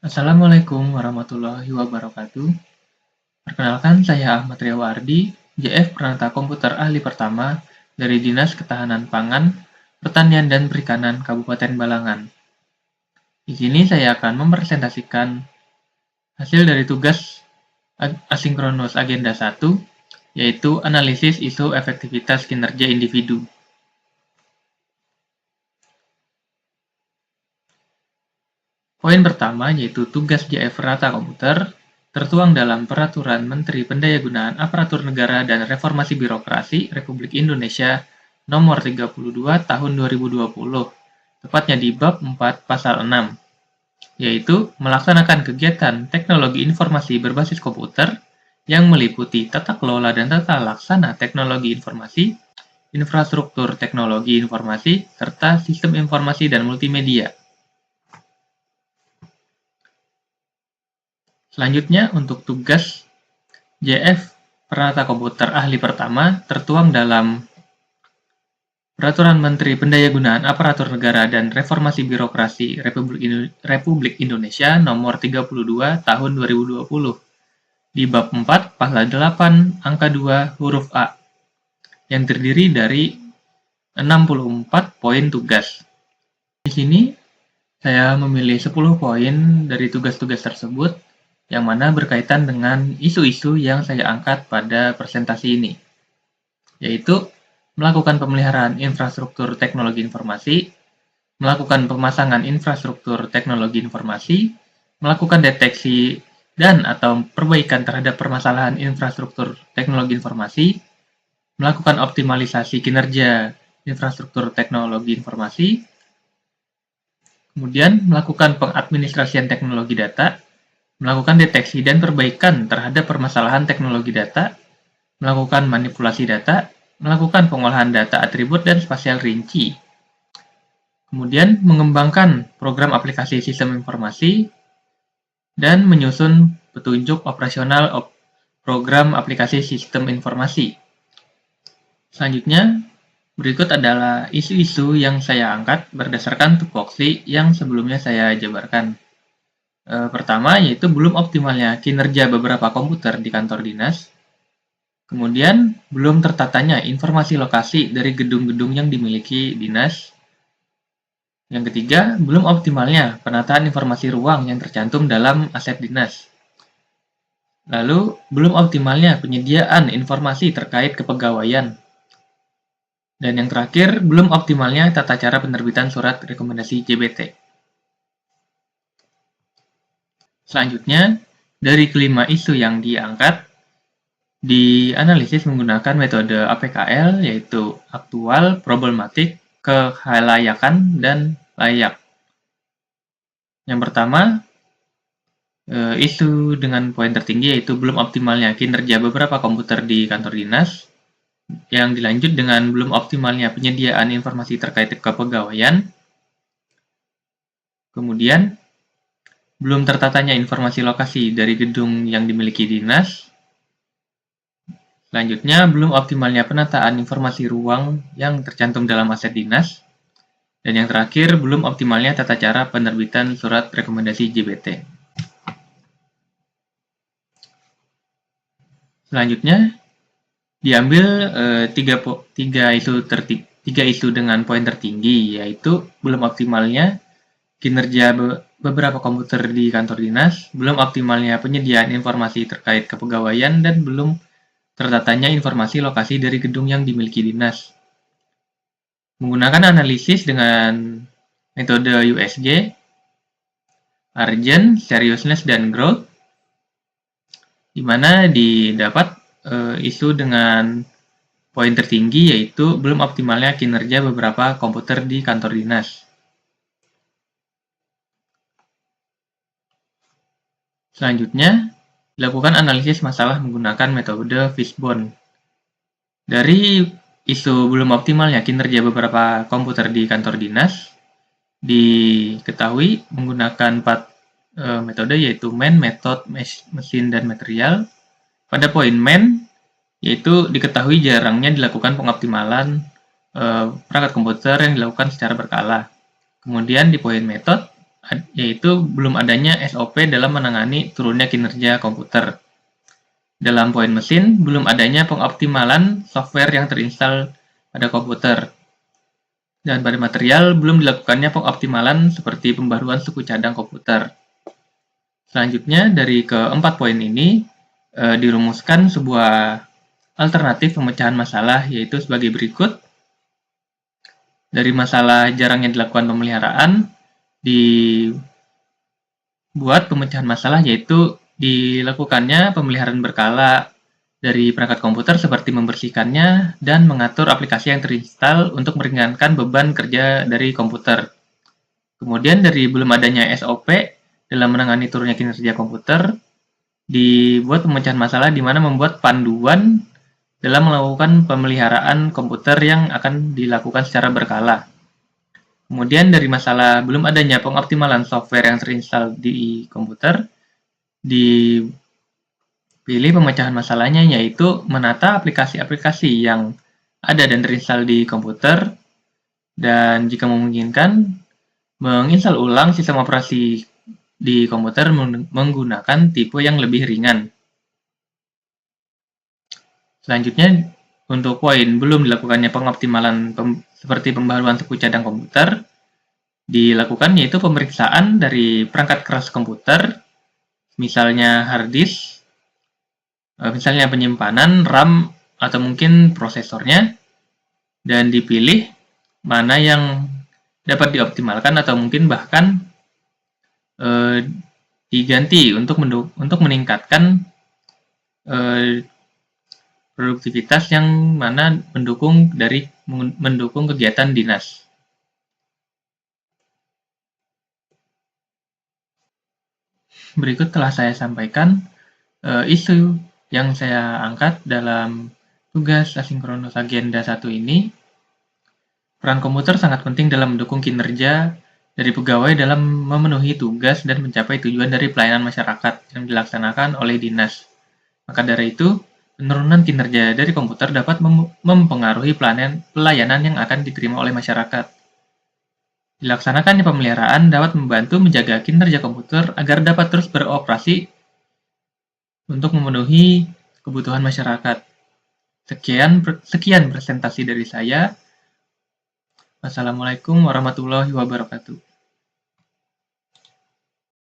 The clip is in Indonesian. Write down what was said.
Assalamualaikum warahmatullahi wabarakatuh. Perkenalkan, saya Ahmad Riawardi, JF Peranata Komputer Ahli Pertama dari Dinas Ketahanan Pangan, Pertanian dan Perikanan Kabupaten Balangan. Di sini saya akan mempresentasikan hasil dari tugas asinkronus agenda 1, yaitu analisis isu efektivitas kinerja individu. Poin pertama yaitu tugas JF Peranata Komputer tertuang dalam Peraturan Menteri Pendayagunaan Aparatur Negara dan Reformasi Birokrasi Republik Indonesia Nomor 32 Tahun 2020, tepatnya di Bab 4 Pasal 6, yaitu melaksanakan kegiatan teknologi informasi berbasis komputer yang meliputi tata kelola dan tata laksana teknologi informasi, infrastruktur teknologi informasi, serta sistem informasi dan multimedia. Selanjutnya, untuk tugas JF Peranata Komputer Ahli Pertama tertuang dalam Peraturan Menteri Pendayagunaan Aparatur Negara dan Reformasi Birokrasi Republik Indonesia Nomor 32 Tahun 2020 di Bab 4 Pasal 8 Angka 2 huruf A yang terdiri dari 64 poin tugas. Di sini saya memilih 10 poin dari tugas-tugas tersebut yang mana berkaitan dengan isu-isu yang saya angkat pada presentasi ini, yaitu melakukan pemeliharaan infrastruktur teknologi informasi, melakukan pemasangan infrastruktur teknologi informasi, melakukan deteksi dan atau perbaikan terhadap permasalahan infrastruktur teknologi informasi, melakukan optimalisasi kinerja infrastruktur teknologi informasi, kemudian melakukan pengadministrasian teknologi data, melakukan deteksi dan perbaikan terhadap permasalahan teknologi data, melakukan manipulasi data, melakukan pengolahan data atribut dan spasial rinci, kemudian mengembangkan program aplikasi sistem informasi, dan menyusun petunjuk operasional program aplikasi sistem informasi. Selanjutnya, berikut adalah isu-isu yang saya angkat berdasarkan tupoksi yang sebelumnya saya jabarkan. Pertama, yaitu belum optimalnya kinerja beberapa komputer di kantor dinas. Kemudian, belum tertatanya informasi lokasi dari gedung-gedung yang dimiliki dinas. Yang ketiga, belum optimalnya penataan informasi ruang yang tercantum dalam aset dinas. Lalu, belum optimalnya penyediaan informasi terkait kepegawaian. Dan yang terakhir, belum optimalnya tata cara penerbitan surat rekomendasi JBT. Selanjutnya, dari kelima isu yang diangkat, dianalisis menggunakan metode APKL, yaitu aktual, problematik, kelayakan, dan layak. Yang pertama, isu dengan poin tertinggi yaitu belum optimalnya kinerja beberapa komputer di kantor dinas, yang dilanjut dengan belum optimalnya penyediaan informasi terkait kepegawaian, kemudian belum tertatanya informasi lokasi dari gedung yang dimiliki dinas, selanjutnya belum optimalnya penataan informasi ruang yang tercantum dalam aset dinas, dan yang terakhir belum optimalnya tata cara penerbitan surat rekomendasi JBT. Selanjutnya, diambil tiga isu dengan poin tertinggi, yaitu belum optimalnya kinerja beberapa komputer di kantor dinas, belum optimalnya penyediaan informasi terkait kepegawaian, dan belum tertatanya informasi lokasi dari gedung yang dimiliki dinas. Menggunakan analisis dengan metode USG, Urgent, Seriousness, dan Growth, di mana didapat isu dengan poin tertinggi yaitu belum optimalnya kinerja beberapa komputer di kantor dinas. Selanjutnya, dilakukan analisis masalah menggunakan metode Fishbone. Dari isu belum optimalnya kinerja beberapa komputer di kantor dinas, diketahui menggunakan 4 metode yaitu Man, Method, Mesin, dan Material. Pada poin Man, yaitu diketahui jarangnya dilakukan pengoptimalan perangkat komputer yang dilakukan secara berkala. Kemudian di poin Method, yaitu belum adanya SOP dalam menangani turunnya kinerja komputer. Dalam poin mesin, belum adanya pengoptimalan software yang terinstal pada komputer. Dan pada material, belum dilakukannya pengoptimalan seperti pembaruan suku cadang komputer. Selanjutnya, dari keempat poin ini, dirumuskan sebuah alternatif pemecahan masalah, yaitu sebagai berikut. Dari masalah jarangnya dilakukan pemeliharaan, dibuat pemecahan masalah, yaitu dilakukannya pemeliharaan berkala dari perangkat komputer seperti membersihkannya dan mengatur aplikasi yang terinstal untuk meringankan beban kerja dari komputer. Kemudian dari belum adanya SOP dalam menangani turunnya kinerja komputer, dibuat pemecahan masalah di mana membuat panduan dalam melakukan pemeliharaan komputer yang akan dilakukan secara berkala. Kemudian dari masalah belum adanya pengoptimalan software yang terinstal di komputer, dipilih pemecahan masalahnya yaitu menata aplikasi-aplikasi yang ada dan terinstal di komputer, dan jika memungkinkan, menginstal ulang sistem operasi di komputer menggunakan tipe yang lebih ringan. Selanjutnya, untuk poin belum dilakukannya pengoptimalan seperti pembaruan suku cadang komputer, dilakukan yaitu pemeriksaan dari perangkat keras komputer, misalnya hard disk, misalnya penyimpanan, RAM, atau mungkin prosesornya, dan dipilih mana yang dapat dioptimalkan atau mungkin bahkan diganti untuk meningkatkan produktivitas yang mana mendukung kegiatan dinas. Berikut telah saya sampaikan isu yang saya angkat dalam tugas asinkronus agenda 1 ini. Peran komputer sangat penting dalam mendukung kinerja dari pegawai dalam memenuhi tugas dan mencapai tujuan dari pelayanan masyarakat yang dilaksanakan oleh dinas. Maka dari itu, penurunan kinerja dari komputer dapat mempengaruhi pelayanan yang akan diterima oleh masyarakat. Dilaksanakannya pemeliharaan dapat membantu menjaga kinerja komputer agar dapat terus beroperasi untuk memenuhi kebutuhan masyarakat. Sekian presentasi dari saya. Wassalamualaikum warahmatullahi wabarakatuh.